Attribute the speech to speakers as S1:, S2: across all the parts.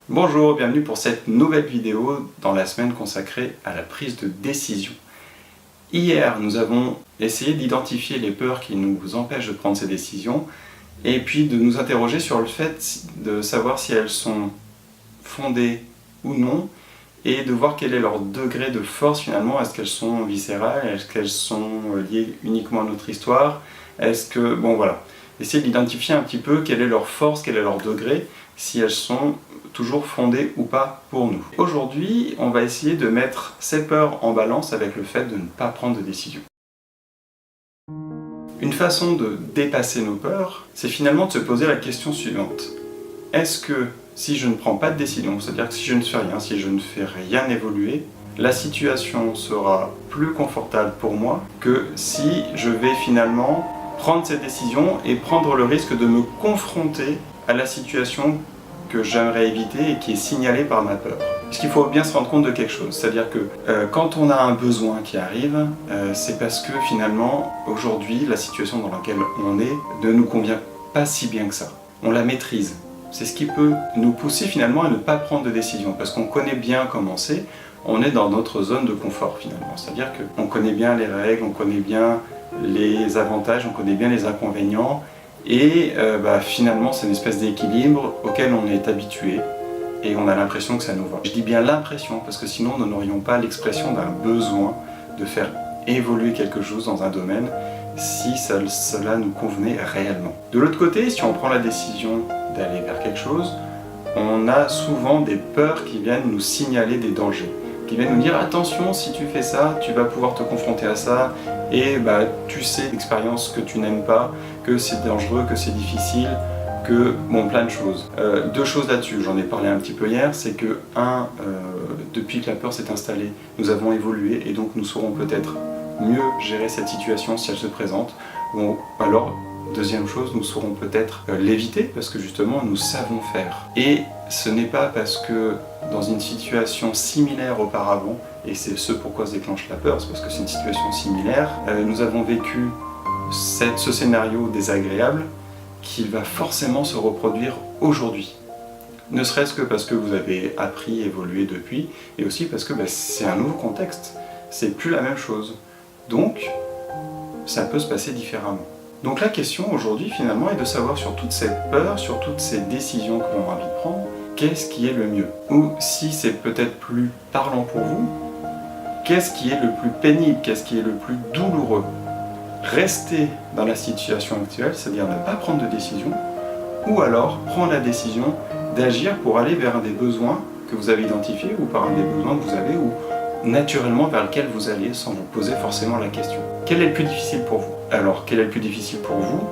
S1: Bonjour, bienvenue pour cette nouvelle vidéo dans la semaine consacrée à la prise de décision. Hier, nous avons essayé d'identifier les peurs qui nous empêchent de prendre ces décisions et puis de nous interroger sur le fait de savoir si elles sont fondées ou non et de voir quel est leur degré de force finalement. Est-ce qu'elles sont viscérales? Est-ce qu'elles sont liées uniquement à notre histoire? Est-ce que... Bon voilà, essayer d'identifier un petit peu quelle est leur force, quel est leur degré, si elles sont toujours fondées ou pas pour nous. Aujourd'hui, on va essayer de mettre ces peurs en balance avec le fait de ne pas prendre de décision. Une façon de dépasser nos peurs, c'est finalement de se poser la question suivante. Est-ce que si je ne prends pas de décision, c'est-à-dire que si je ne fais rien, si je ne fais rien évoluer, la situation sera plus confortable pour moi que si je vais finalement prendre cette décision et prendre le risque de me confronter à la situation que j'aimerais éviter et qui est signalée par ma peur. Parce qu'il faut bien se rendre compte de quelque chose, c'est-à-dire que quand on a un besoin qui arrive, c'est parce que finalement, aujourd'hui, la situation dans laquelle on est ne nous convient pas si bien que ça. On la maîtrise. C'est ce qui peut nous pousser finalement à ne pas prendre de décision, parce qu'on connaît bien comment c'est, on est dans notre zone de confort finalement. C'est-à-dire qu'on connaît bien les règles, on connaît bien les avantages, on connaît bien les inconvénients, et finalement c'est une espèce d'équilibre auquel on est habitué et on a l'impression que ça nous va. Je dis bien l'impression parce que sinon nous n'aurions pas l'expression d'un besoin de faire évoluer quelque chose dans un domaine si cela nous convenait réellement. De l'autre côté, si on prend la décision d'aller vers quelque chose, on a souvent des peurs qui viennent nous signaler des dangers, qui viennent nous dire attention, si tu fais ça, tu vas pouvoir te confronter à ça, et tu sais d'expérience que tu n'aimes pas, que c'est dangereux, que c'est difficile, que bon, plein de choses. Deux choses là-dessus, j'en ai parlé un petit peu hier, c'est que depuis que la peur s'est installée, nous avons évolué et donc nous saurons peut-être mieux gérer cette situation si elle se présente, ou alors deuxième chose, nous saurons peut-être l'éviter parce que justement nous savons faire. Et ce n'est pas parce que dans une situation similaire auparavant, et c'est ce pourquoi se déclenche la peur, c'est parce que c'est une situation similaire, nous avons vécu ce scénario désagréable qu'il va forcément se reproduire aujourd'hui. Ne serait-ce que parce que vous avez appris, évolué depuis, et aussi parce que c'est un nouveau contexte, c'est plus la même chose. Donc, ça peut se passer différemment. Donc la question aujourd'hui finalement est de savoir sur toutes ces peurs, sur toutes ces décisions que l'on a envie de prendre, qu'est-ce qui est le mieux? Ou si c'est peut-être plus parlant pour vous, qu'est-ce qui est le plus pénible? Qu'est-ce qui est le plus douloureux? Rester dans la situation actuelle, c'est-à-dire ne pas prendre de décision, ou alors prendre la décision d'agir pour aller vers un des besoins que vous avez identifiés, ou par un des besoins que vous avez, ou naturellement vers lequel vous allez sans vous poser forcément la question. Quel est le plus difficile pour vous? Alors, quel est le plus difficile pour vous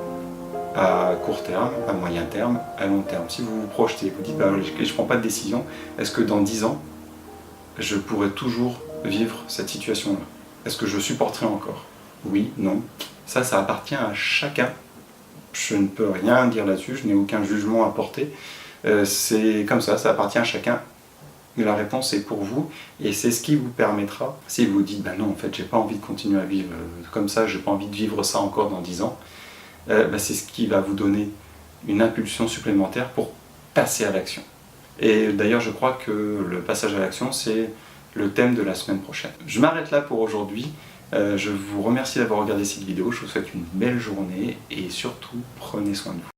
S1: à court terme, à moyen terme, à long terme? Si vous vous projetez, vous dites je ne prends pas de décision, est-ce que dans 10 ans, je pourrais toujours vivre cette situation-là? Est-ce que je supporterai encore? Oui, non. Ça appartient à chacun. Je ne peux rien dire là-dessus, je n'ai aucun jugement à porter. C'est comme ça appartient à chacun. Mais la réponse est pour vous, et c'est ce qui vous permettra, si vous dites non, en fait j'ai pas envie de continuer à vivre comme ça, j'ai pas envie de vivre ça encore dans 10 ans, c'est ce qui va vous donner une impulsion supplémentaire pour passer à l'action. Et d'ailleurs je crois que le passage à l'action c'est le thème de la semaine prochaine. Je m'arrête là pour aujourd'hui, je vous remercie d'avoir regardé cette vidéo, je vous souhaite une belle journée et surtout prenez soin de vous.